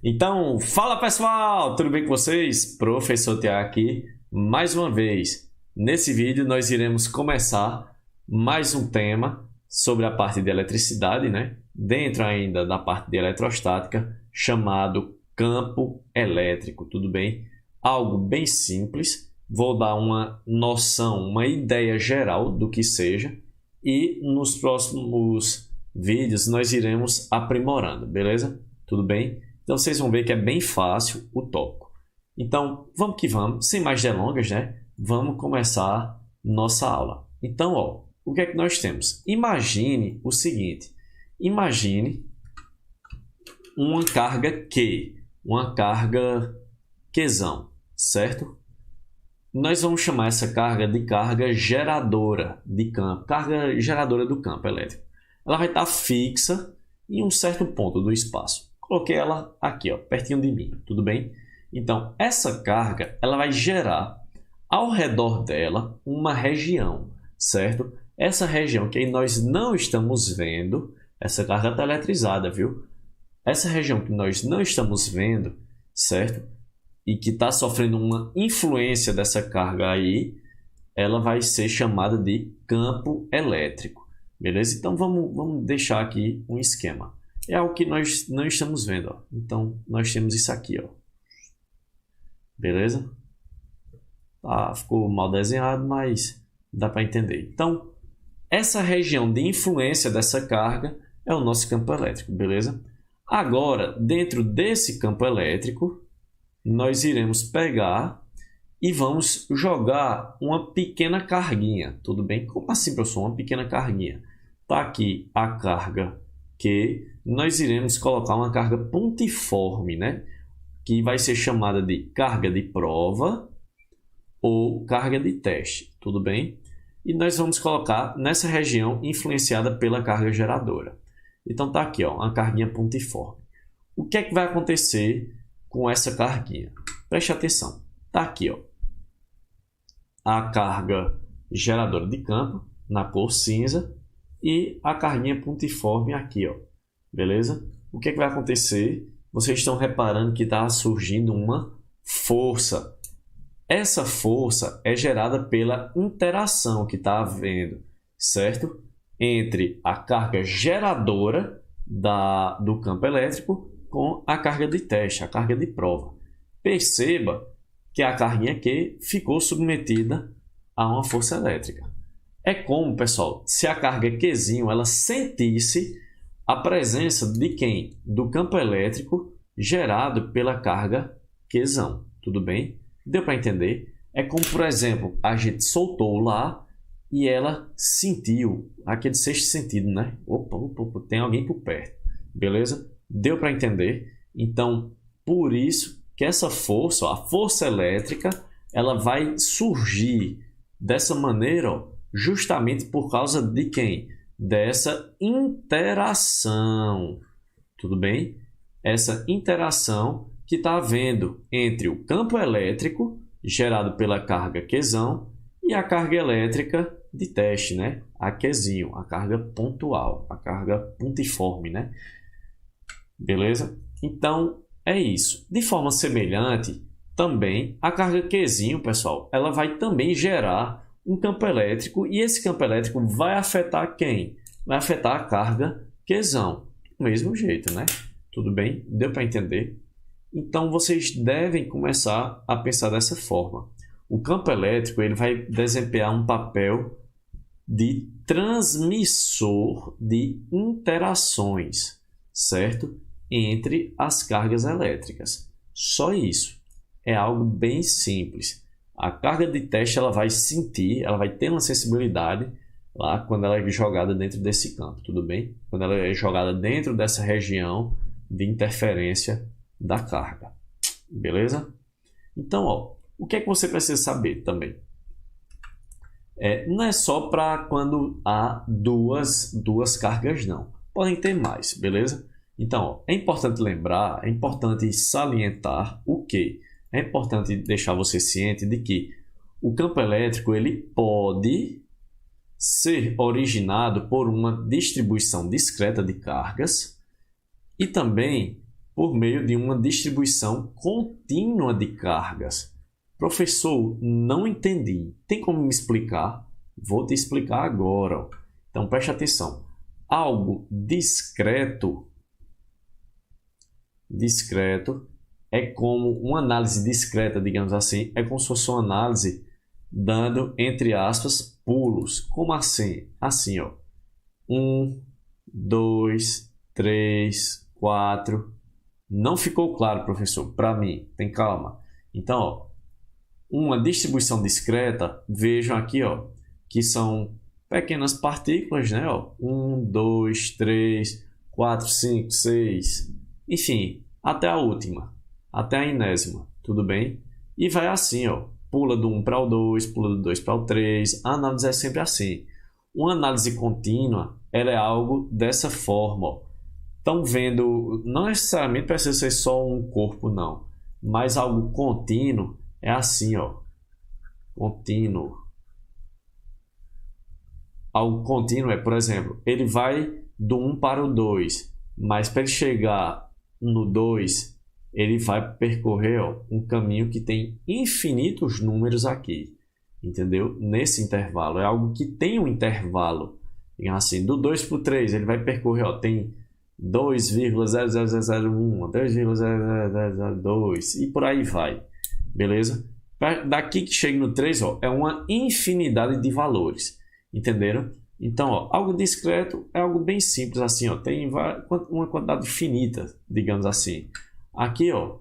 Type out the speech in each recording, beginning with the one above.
Então, fala pessoal, tudo bem com vocês? Professor Tiago aqui, mais uma vez. Nesse vídeo nós iremos começar mais um tema sobre a parte de eletricidade, né? Dentro ainda da parte de eletrostática, chamado campo elétrico, tudo bem? Algo bem simples, vou dar uma noção, uma ideia geral do que seja e nos próximos vídeos nós iremos aprimorando, beleza? Tudo bem? Então vocês vão ver que é bem fácil o tópico. Então vamos que vamos, sem mais delongas, né? Vamos começar nossa aula. Então, ó, o que é que nós temos? Imagine o seguinte: imagine uma carga Q, uma carga Qzão, certo? Nós vamos chamar essa carga de carga geradora de campo, carga geradora do campo elétrico. Ela vai estar fixa em um certo ponto do espaço. Coloquei ela aqui, ó, pertinho de mim, tudo bem? Então, essa carga ela vai gerar ao redor dela uma região, certo? Essa região que nós não estamos vendo, essa carga está eletrizada, viu? Essa região que nós não estamos vendo, certo? E que está sofrendo uma influência dessa carga aí, ela vai ser chamada de campo elétrico, beleza? Então, vamos deixar aqui um esquema. É algo que nós não estamos vendo, ó. Então, nós temos isso aqui, ó. Beleza? Tá, ficou mal desenhado, mas dá para entender. Então, essa região de influência dessa carga é o nosso campo elétrico, beleza? Agora, dentro desse campo elétrico, nós iremos pegar e vamos jogar uma pequena carguinha, tudo bem? Como assim, professor? Uma pequena carguinha. Tá aqui a carga que nós iremos colocar uma carga pontiforme, né? Que vai ser chamada de carga de prova ou carga de teste, tudo bem? E nós vamos colocar nessa região influenciada pela carga geradora. Então tá aqui, ó, uma carguinha pontiforme. O que é que vai acontecer com essa carguinha? Preste atenção. Tá aqui, ó, a carga geradora de campo na cor cinza e a carguinha pontiforme aqui, ó. Beleza? O que é que vai acontecer? Vocês estão reparando que está surgindo uma força. Essa força é gerada pela interação que está havendo, certo? Entre a carga geradora do campo elétrico com a carga de teste, a carga de prova. Perceba que a carguinha Q ficou submetida a uma força elétrica. É como, pessoal, se a carga Qzinho ela sentisse a presença de quem? Do campo elétrico gerado pela carga Qzão. Tudo bem? Deu para entender? É como, por exemplo, a gente soltou lá e ela sentiu aquele sexto sentido, né? Opa, tem alguém por perto. Beleza? Deu para entender? Então, por isso que essa força, ó, a força elétrica, ela vai surgir dessa maneira, ó, justamente por causa de quem? Dessa interação. Tudo bem? Essa interação que está havendo entre o campo elétrico gerado pela carga Qzão e a carga elétrica de teste, né? A Qzinho, a carga pontual, a carga pontiforme, né? Beleza? Então, é isso. De forma semelhante, também a carga Qzinho, pessoal, ela vai também gerar um campo elétrico e esse campo elétrico vai afetar quem? Vai afetar a carga Qzão. Do mesmo jeito, né? Tudo bem? Deu para entender? Então, vocês devem começar a pensar dessa forma. O campo elétrico ele vai desempenhar um papel de transmissor de interações, certo? Entre as cargas elétricas. Só isso. É algo bem simples. A carga de teste ela vai sentir, ela vai ter uma sensibilidade lá quando ela é jogada dentro desse campo, tudo bem? Quando ela é jogada dentro dessa região de interferência da carga. Beleza? Então, ó, o que é que você precisa saber também? Não é só para quando há duas cargas, não. Podem ter mais, beleza? Então, ó, é importante lembrar, é importante salientar o quê? É importante deixar você ciente de que o campo elétrico ele pode ser originado por uma distribuição discreta de cargas e também por meio de uma distribuição contínua de cargas. Professor, não entendi. Tem como me explicar? Vou te explicar agora. Ó. Então, preste atenção. Algo discreto é como uma análise discreta, digamos assim, é como se fosse uma análise dando, entre aspas, pulos. Como assim? Assim, ó. 1, 2, 3, 4. Não ficou claro, professor, para mim. Tem calma. Então, ó, uma distribuição discreta, vejam aqui, ó, que são pequenas partículas, né? Ó, 1, 2, 3, 4, 5, 6, enfim, até a última, até a enésima, tudo bem? E vai assim, ó, pula do 1 para o 2, pula do 2 para o 3, a análise é sempre assim. Uma análise contínua, ela é algo dessa forma, ó. Estão vendo, não necessariamente precisa ser só um corpo, não, mas algo contínuo é assim, ó, contínuo. Algo contínuo é, por exemplo, ele vai do 1 para o 2, mas para ele chegar no 2, ele vai percorrer, ó, um caminho que tem infinitos números aqui, entendeu? Nesse intervalo, é algo que tem um intervalo, digamos assim, do 2 para o 3, ele vai percorrer, ó, tem 2,0001, 2,0002 e por aí vai, beleza? Daqui que chega no 3, ó, é uma infinidade de valores, entenderam? Então, ó, algo discreto é algo bem simples assim, ó, tem uma quantidade finita, digamos assim. Aqui, ó,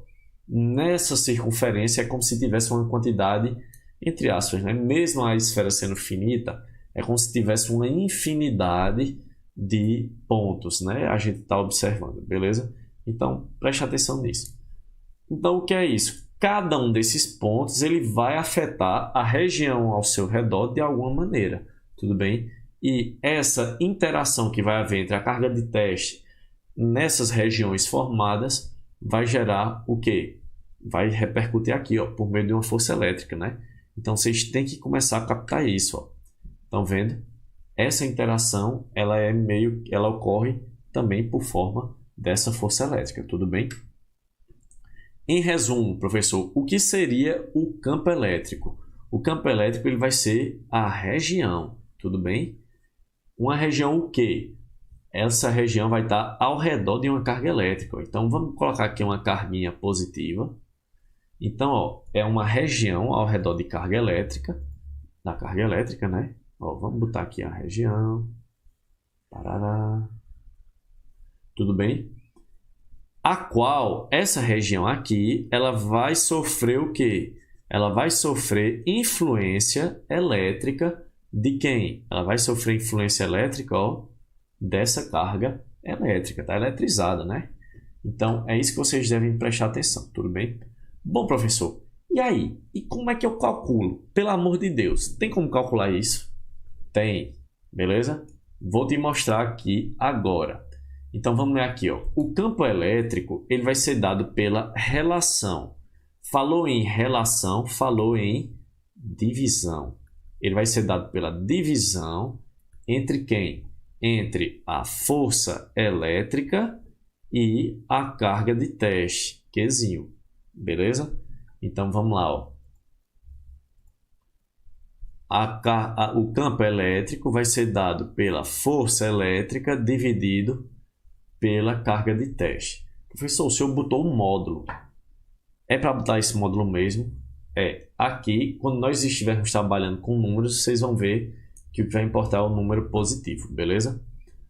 nessa circunferência é como se tivesse uma quantidade, entre aspas, né? Mesmo a esfera sendo finita, é como se tivesse uma infinidade de pontos, né? A gente está observando, beleza? Então, preste atenção nisso. Então, o que é isso? Cada um desses pontos ele vai afetar a região ao seu redor de alguma maneira, tudo bem? E essa interação que vai haver entre a carga de teste nessas regiões formadas vai gerar o quê? Vai repercutir aqui, ó, por meio de uma força elétrica, né? Então, vocês têm que começar a captar isso, ó. Estão vendo? Essa interação, ela ocorre também por forma dessa força elétrica, tudo bem? Em resumo, professor, o que seria o campo elétrico? O campo elétrico ele vai ser a região, tudo bem? Uma região o quê? Essa região vai estar ao redor de uma carga elétrica. Então, vamos colocar aqui uma carguinha positiva. Então, ó, é uma região ao redor de carga elétrica, da carga elétrica, né? Ó, vamos botar aqui a região. Parará. Tudo bem? A qual, essa região aqui, ela vai sofrer o quê? Ela vai sofrer influência elétrica de quem? Ela vai sofrer influência elétrica, ó, dessa carga elétrica, tá eletrizada, né? Então, é isso que vocês devem prestar atenção, tudo bem? Bom, professor, e aí? E como é que eu calculo? Pelo amor de Deus, tem como calcular isso? Tem, beleza? Vou te mostrar aqui agora. Então, vamos ver aqui, ó. O campo elétrico ele vai ser dado pela relação. Falou em relação, falou em divisão. Ele vai ser dado pela divisão entre quem? Entre a força elétrica e a carga de teste, Qzinho. Beleza? Então, vamos lá, ó. O campo elétrico vai ser dado pela força elétrica dividido pela carga de teste. Professor, o senhor botou um módulo. É para botar esse módulo mesmo? É. Aqui, quando nós estivermos trabalhando com números, vocês vão ver que o que vai importar é o número positivo, beleza?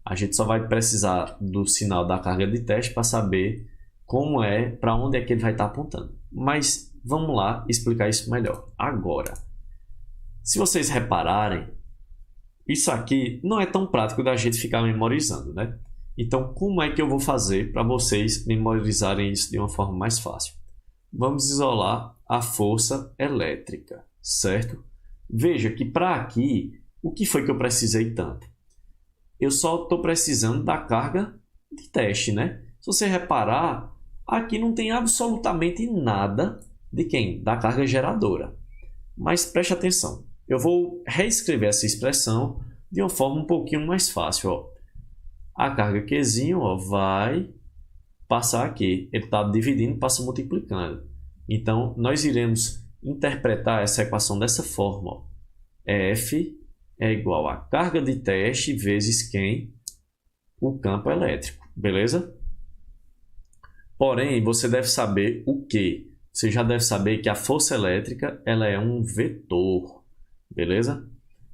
A gente só vai precisar do sinal da carga de teste para saber como é, para onde é que ele vai estar apontando. Mas vamos lá explicar isso melhor. Agora, se vocês repararem, isso aqui não é tão prático da gente ficar memorizando, né? Então, como é que eu vou fazer para vocês memorizarem isso de uma forma mais fácil? Vamos isolar a força elétrica, certo? Veja que para aqui, o que foi que eu precisei tanto? Eu só estou precisando da carga de teste, né? Se você reparar, aqui não tem absolutamente nada de quem? Da carga geradora. Mas preste atenção, eu vou reescrever essa expressão de uma forma um pouquinho mais fácil, ó. A carga Qzinho, ó, vai passar aqui. Ele está dividindo, passa multiplicando. Então, nós iremos interpretar essa equação dessa forma. Ó. F é igual a carga de teste vezes quem? O campo elétrico. Beleza? Porém, você deve saber o quê? Você já deve saber que a força elétrica ela é um vetor. Beleza?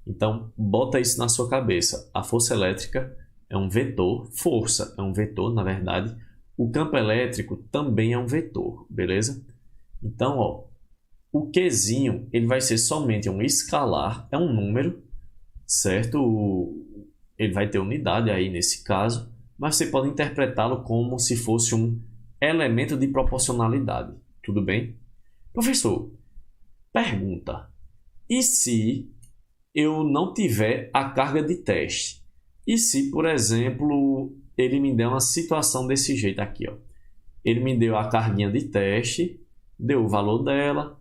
Então, bota isso na sua cabeça. A força elétrica é um vetor. Força é um vetor, na verdade. O campo elétrico também é um vetor. Beleza? Então, ó, o Qzinho ele vai ser somente um escalar. É um número, certo? Ele vai ter unidade aí nesse caso. Mas você pode interpretá-lo como se fosse um elemento de proporcionalidade. Tudo bem? Professor, pergunta. E se eu não tiver a carga de teste? E se, por exemplo, ele me der uma situação desse jeito aqui, ó. Ele me deu a carguinha de teste, deu o valor dela,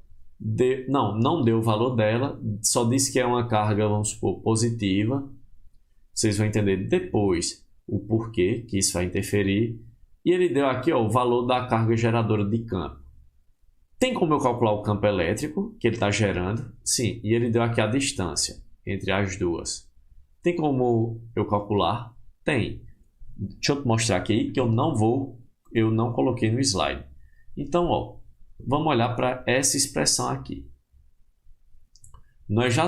não deu o valor dela, só disse que é uma carga, vamos supor, positiva. Vocês vão entender depois o porquê que isso vai interferir. E ele deu aqui, ó, o valor da carga geradora de campo. Tem como eu calcular o campo elétrico que ele está gerando? Sim, e ele deu aqui a distância entre as duas. Tem como eu calcular? Tem. Deixa eu te mostrar aqui que eu não coloquei no slide. Então, ó, vamos olhar para essa expressão aqui. Nós já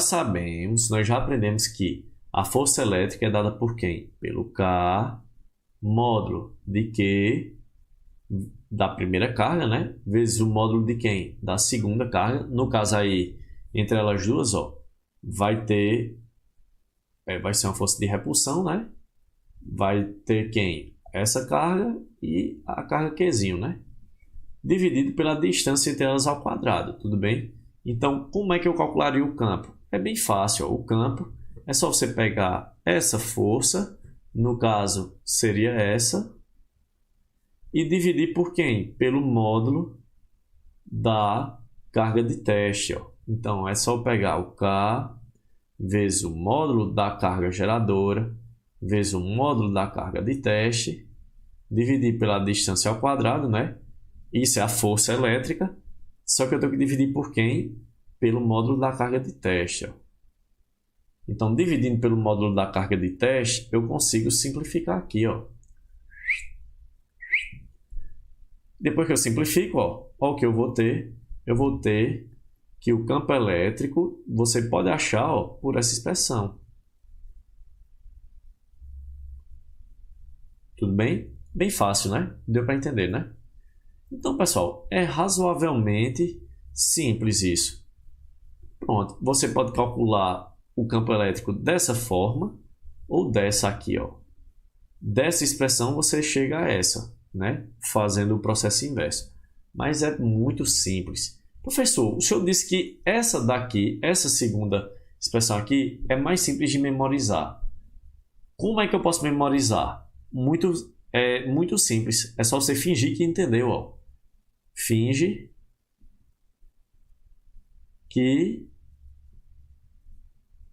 aprendemos que a força elétrica é dada por quem? Pelo K, módulo de Q, da primeira carga, né? Vezes o módulo de quem? Da segunda carga. No caso aí, entre elas duas, ó, vai ser uma força de repulsão, né? Vai ter quem? Essa carga e a carga Qzinho, né? Dividido pela distância entre elas ao quadrado, tudo bem? Então, como é que eu calcularia o campo? É bem fácil, ó. O campo é só você pegar essa força, no caso seria essa, e dividir por quem? Pelo módulo da carga de teste, ó. Então, é só pegar o K vezes o módulo da carga geradora, vezes o módulo da carga de teste, dividir pela distância ao quadrado, né? Isso é a força elétrica, só que eu tenho que dividir por quem? Pelo módulo da carga de teste, ó. Então, dividindo pelo módulo da carga de teste, eu consigo simplificar aqui, ó. Depois que eu simplifico, ó o que eu vou ter? Eu vou ter que o campo elétrico, você pode achar, ó, por essa expressão. Tudo bem? Bem fácil, né? Deu para entender, né? Então, pessoal, é razoavelmente simples isso. Pronto, você pode calcular o campo elétrico dessa forma ou dessa aqui, ó. Dessa expressão você chega a essa, né? Fazendo o processo inverso. Mas é muito simples. Professor, o senhor disse que essa daqui, essa segunda expressão aqui, é mais simples de memorizar. Como é que eu posso memorizar? Muito simples. É só você fingir que entendeu, ó. Finge que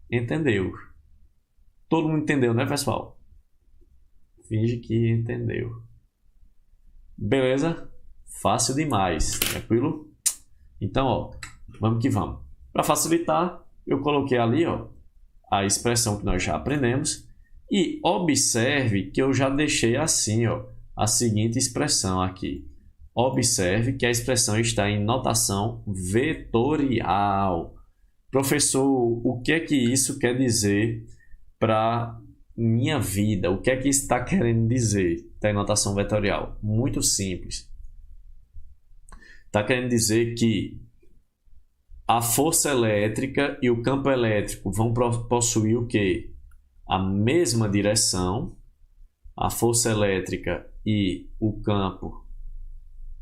entendeu. Todo mundo entendeu, né, pessoal? Finge que entendeu. Beleza? Fácil demais. Tranquilo? Então, ó, vamos que vamos. Para facilitar, eu coloquei ali, ó, a expressão que nós já aprendemos. E observe que eu já deixei assim, ó, a seguinte expressão aqui. Observe que a expressão está em notação vetorial. Professor, o que é que isso quer dizer para minha vida? O que é que isso está querendo dizer? Está em notação vetorial. Muito simples. Está querendo dizer que a força elétrica e o campo elétrico vão possuir o quê? A mesma direção. A força elétrica e o campo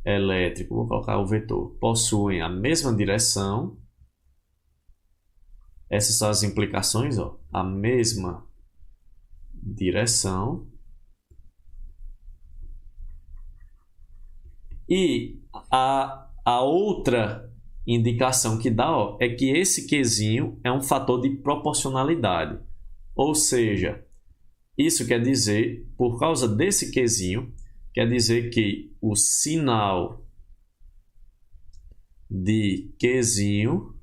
elétrico, vou colocar o vetor, possuem a mesma direção. Essas são as implicações, ó, a mesma direção. E a outra indicação que dá, ó, é que esse Qzinho é um fator de proporcionalidade. Ou seja, isso quer dizer, por causa desse Qzinho, quer dizer que o sinal de Qzinho,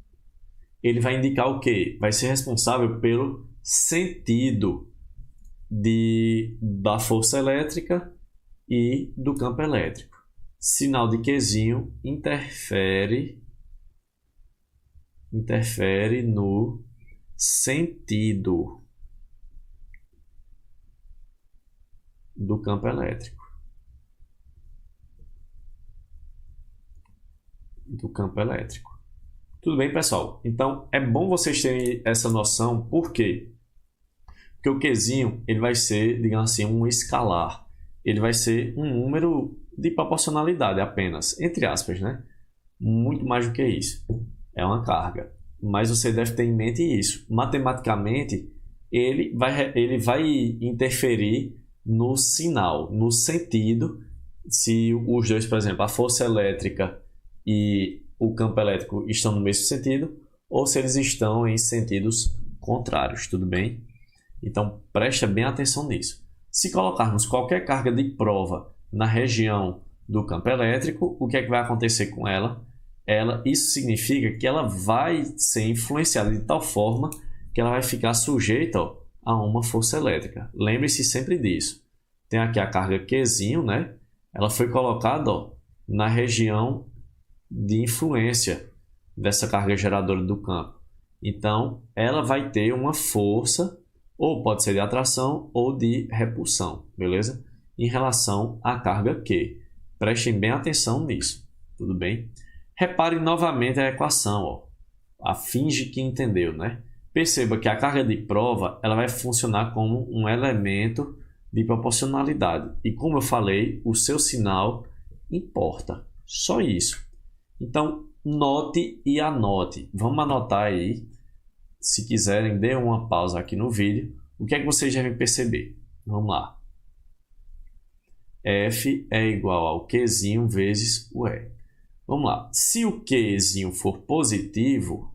ele vai indicar o quê? Vai ser responsável pelo sentido da força elétrica e do campo elétrico. Sinal de Qzinho interfere no sentido do campo elétrico. Tudo bem, pessoal? Então, é bom vocês terem essa noção. Por quê? Porque o Qzinho, ele vai ser, digamos assim, um escalar. Ele vai ser um número de proporcionalidade apenas, entre aspas, né? Muito mais do que isso. É uma carga. Mas você deve ter em mente isso. Matematicamente, ele vai interferir no sinal, no sentido, se os dois, por exemplo, a força elétrica e o campo elétrico estão no mesmo sentido, ou se eles estão em sentidos contrários, tudo bem? Então, preste bem atenção nisso. Se colocarmos qualquer carga de prova na região do campo elétrico, o que é que vai acontecer com ela? Isso significa que ela vai ser influenciada de tal forma que ela vai ficar sujeita a uma força elétrica. Lembre-se sempre disso. Tem aqui a carga Qzinho, né? Ela foi colocada na região de influência dessa carga geradora do campo. Então, ela vai ter uma força, ou pode ser de atração ou de repulsão, beleza? Em relação à carga Q. Prestem bem atenção nisso, tudo bem? Repare novamente a equação, finge que entendeu, né? Perceba que a carga de prova ela vai funcionar como um elemento de proporcionalidade. E como eu falei, o seu sinal importa. Só isso. Então, note e anote. Vamos anotar aí. Se quiserem, dê uma pausa aqui no vídeo. O que é que vocês devem perceber? Vamos lá. F é igual ao Qzinho vezes o E. Vamos lá. Se o Qzinho for positivo,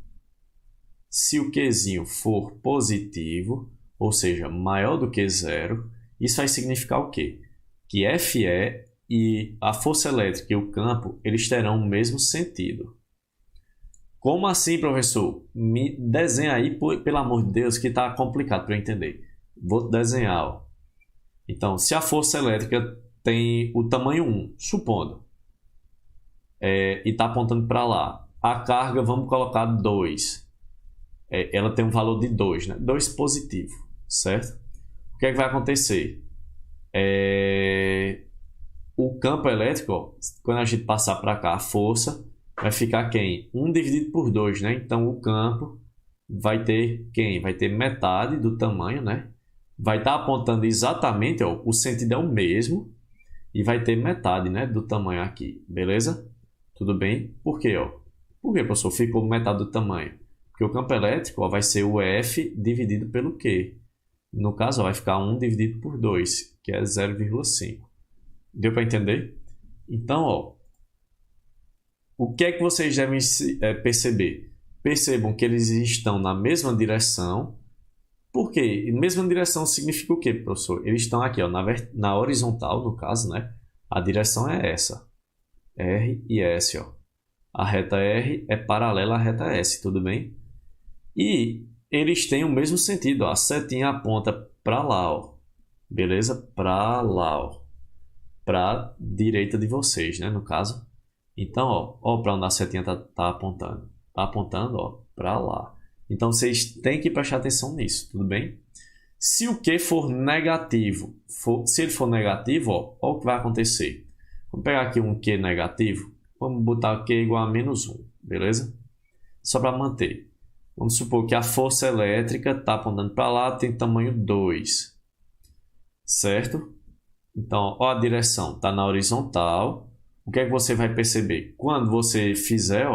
ou seja, maior do que zero, isso vai significar o quê? Que Fe e a força elétrica e o campo, eles terão o mesmo sentido. Como assim, professor? Me desenha aí, pelo amor de Deus, que está complicado para eu entender. Vou desenhar. Então, se a força elétrica tem o tamanho 1, supondo, e está apontando para lá, a carga, vamos colocar 2. Ela tem um valor de 2, né? 2 positivo, certo? O que é que vai acontecer? O campo elétrico, quando a gente passar para cá a força, vai ficar quem? 1 dividido por 2, né? Então, o campo vai ter quem? Vai ter metade do tamanho, né? Vai estar apontando exatamente, o sentido é o mesmo, e vai ter metade, né, do tamanho aqui, beleza? Tudo bem? Por quê? Por que, professor? Ficou metade do tamanho? Porque o campo elétrico vai ser o F dividido pelo Q. No caso, vai ficar 1 dividido por 2, que é 0,5. Deu para entender? Então, o que é que vocês devem perceber? Percebam que eles estão na mesma direção. Por quê? Mesma direção significa o quê, professor? Eles estão aqui, na horizontal, no caso, né? A direção é essa. R e S, A reta R é paralela à reta S, tudo bem? E eles têm o mesmo sentido, a setinha aponta para lá, beleza? Para lá, para a direita de vocês, né? No caso. Então, para onde a setinha tá apontando. Está apontando, para lá. Então, vocês têm que prestar atenção nisso, tudo bem? Se o Q for negativo, se ele for negativo, olha o que vai acontecer. Vamos pegar aqui um Q negativo. Vamos botar Q igual a menos 1, beleza? Só para manter. Vamos supor que a força elétrica está apontando para lá, tem tamanho 2. Certo? Então, a direção está na horizontal. O que é que você vai perceber? Quando você fizer,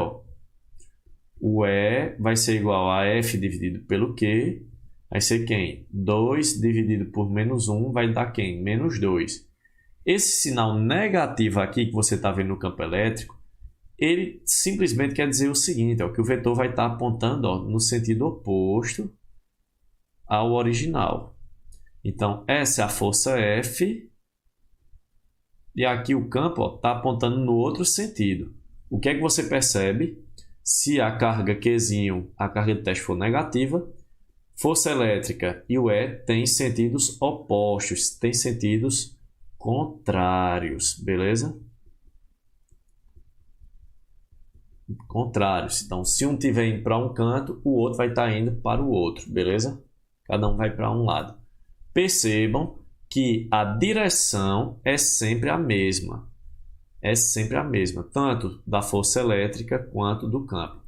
o E vai ser igual a F dividido pelo Q. Vai ser quem? 2 dividido por menos 1 vai dar quem? Menos 2. Esse sinal negativo aqui que você está vendo no campo elétrico, ele simplesmente quer dizer o seguinte, que o vetor vai estar apontando no sentido oposto ao original. Então, essa é a força F E aqui o campo está apontando no outro sentido. O que é que você percebe? Se a carga Qzinho, a carga de teste for negativa, força elétrica e o E têm sentidos opostos, têm sentidos contrários, beleza? Contrários. Então, se um estiver indo para um canto, o outro vai estar indo para o outro, beleza? Cada um vai para um lado. Percebam que a direção é sempre a mesma. É sempre a mesma, tanto da força elétrica quanto do campo.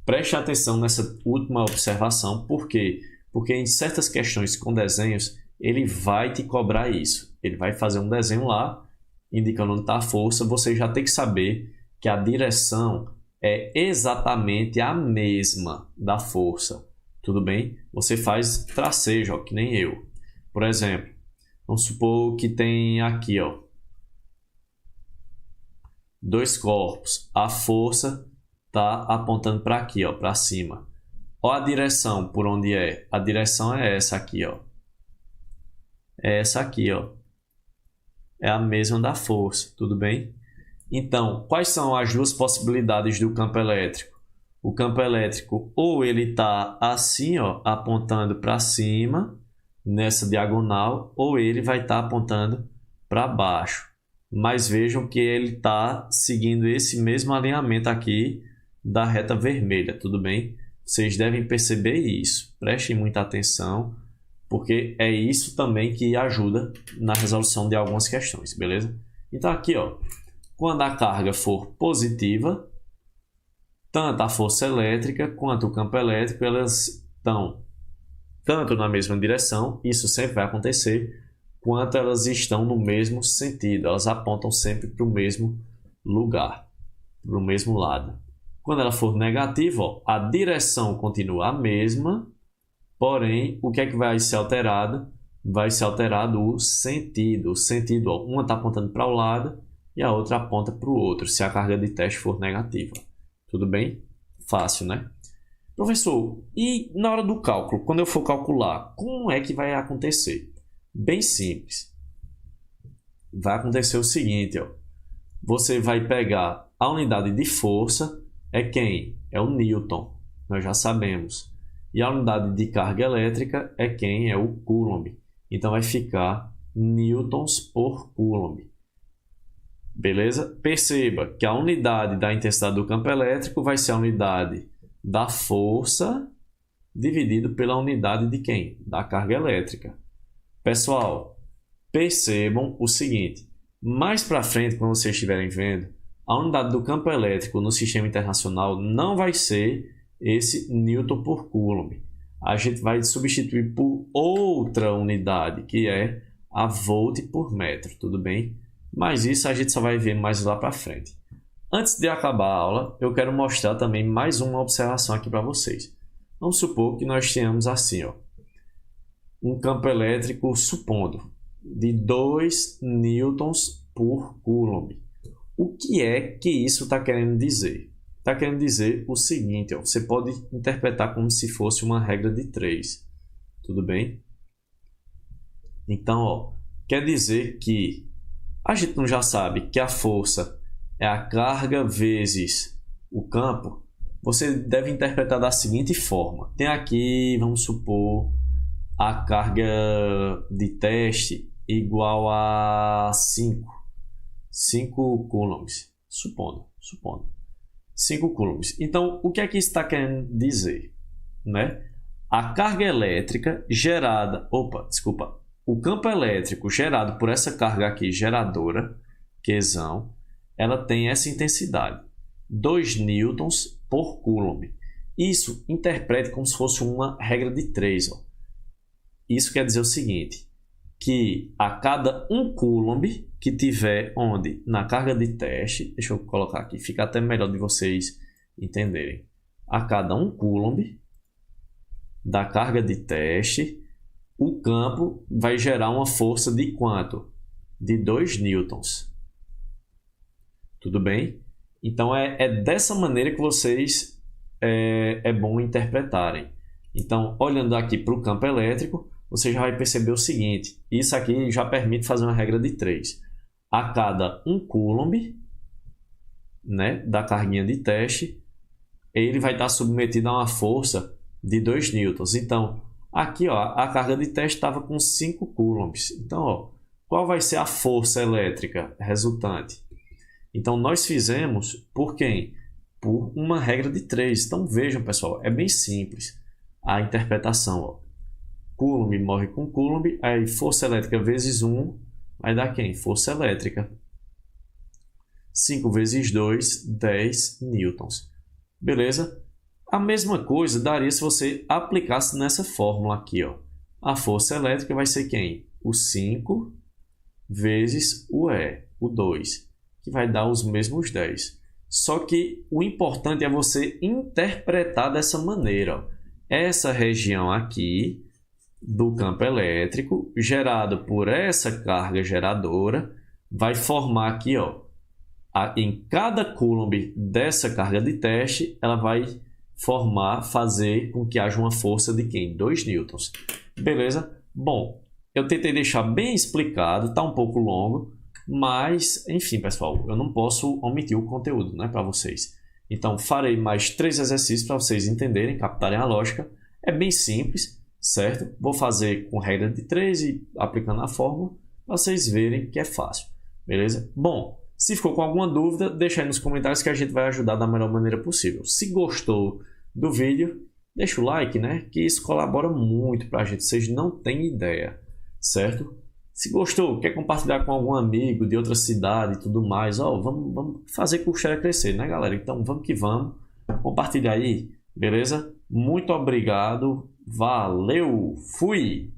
Preste atenção nessa última observação, por quê? Porque em certas questões com desenhos, ele vai te cobrar isso. Ele vai fazer um desenho lá, indicando onde está a força, você já tem que saber que a direção é exatamente a mesma da força. Tudo bem? Você faz tracejo, ó, que nem eu. Por exemplo, vamos supor que tem aqui, ó, dois corpos. A força está apontando para aqui, ó, para cima. Olha a direção por onde é. A direção é essa aqui, ó. É essa aqui, ó. É a mesma da força, tudo bem? Então, quais são as duas possibilidades do campo elétrico? O campo elétrico ou ele está assim, ó, apontando para cima, nessa diagonal, ou ele vai estar apontando para baixo. Mas vejam que ele está seguindo esse mesmo alinhamento aqui da reta vermelha, tudo bem? Vocês devem perceber isso. Prestem muita atenção, porque é isso também que ajuda na resolução de algumas questões, beleza? Então aqui, ó, quando a carga for positiva, tanto a força elétrica quanto o campo elétrico, elas estão tanto na mesma direção, isso sempre vai acontecer, quanto elas estão no mesmo sentido, elas apontam sempre para o mesmo lugar, para o mesmo lado. Quando ela for negativa, ó, a direção continua a mesma, porém, o que é que vai ser alterado? Vai ser alterado o sentido. O sentido, ó, uma está apontando para o lado e a outra aponta para o outro, se a carga de teste for negativa. Tudo bem? Fácil, né? Professor, e na hora do cálculo, quando eu for calcular, como é que vai acontecer? Bem simples. Vai acontecer o seguinte, ó. Você vai pegar a unidade de força, é quem? É o Newton, nós já sabemos. E a unidade de carga elétrica é quem? É o Coulomb. Então vai ficar newtons por Coulomb. Beleza? Perceba que a unidade da intensidade do campo elétrico vai ser a unidade da força dividido pela unidade de quem? Da carga elétrica. Pessoal, percebam o seguinte. Mais para frente, quando vocês estiverem vendo, a unidade do campo elétrico no sistema internacional não vai ser esse Newton por Coulomb. A gente vai substituir por outra unidade, que é a Volt por metro, tudo bem? Mas isso a gente só vai ver mais lá para frente. Antes de acabar a aula, eu quero mostrar também mais uma observação aqui para vocês. Vamos supor que nós tenhamos assim, ó, um campo elétrico, supondo, de 2 newtons por Coulomb. O que é que isso está querendo dizer? Está querendo dizer o seguinte, ó, você pode interpretar como se fosse uma regra de 3. Tudo bem? Então, ó, quer dizer que a gente não já sabe que a força é a carga vezes o campo? Você deve interpretar da seguinte forma. Tem aqui, vamos supor, a carga de teste igual a 5 coulombs, supondo. 5 coulombs. Então, o que é que isso está querendo dizer? Né? A carga elétrica gerada... O campo elétrico gerado por essa carga aqui, geradora, Qzão, ela tem essa intensidade, 2 newtons por Coulomb. Isso interprete como se fosse uma regra de 3. Ó. Isso quer dizer o seguinte, que a cada 1 Coulomb que tiver onde? Na carga de teste, deixa eu colocar aqui, fica até melhor de vocês entenderem. A cada 1 Coulomb da carga de teste, o campo vai gerar uma força de quanto? De 2 newtons. Tudo bem? Então é dessa maneira que vocês é bom interpretarem. Então, olhando aqui para o campo elétrico, você já vai perceber o seguinte. Isso aqui já permite fazer uma regra de 3. a cada 1 coulomb, né, da carguinha de teste, ele vai estar submetido a uma força de 2 newtons. Então, aqui ó, a carga de teste estava com 5 coulombs. Então, ó, qual vai ser a força elétrica resultante? Então, nós fizemos por quem? Por uma regra de 3. Então, vejam, pessoal, é bem simples a interpretação. Ó. Coulomb morre com coulomb, aí força elétrica vezes 1 vai dar quem? Força elétrica. 5 vezes 2, 10 newtons. Beleza? A mesma coisa daria se você aplicasse nessa fórmula aqui. Ó. A força elétrica vai ser quem? O 5 vezes o E, o 2, que vai dar os mesmos 10. Só que o importante é você interpretar dessa maneira. Ó. Essa região aqui do campo elétrico, gerado por essa carga geradora, vai formar aqui, ó, em cada coulomb dessa carga de teste, ela vai fazer com que haja uma força de quem? 2 newtons. Beleza? Bom, eu tentei deixar bem explicado, está um pouco longo, mas, enfim, pessoal, eu não posso omitir o conteúdo, né, para vocês. Então, farei mais 3 exercícios para vocês entenderem, captarem a lógica. É bem simples, certo? Vou fazer com regra de 3 e aplicando a fórmula, para vocês verem que é fácil. Beleza? Bom, se ficou com alguma dúvida, deixa aí nos comentários que a gente vai ajudar da melhor maneira possível. Se gostou do vídeo, deixa o like, né? Que isso colabora muito para a gente, vocês não têm ideia, certo? Se gostou, quer compartilhar com algum amigo de outra cidade e tudo mais, ó, vamos fazer com o share crescer, né, galera? Então vamos que vamos, compartilha aí, beleza? Muito obrigado, valeu, fui!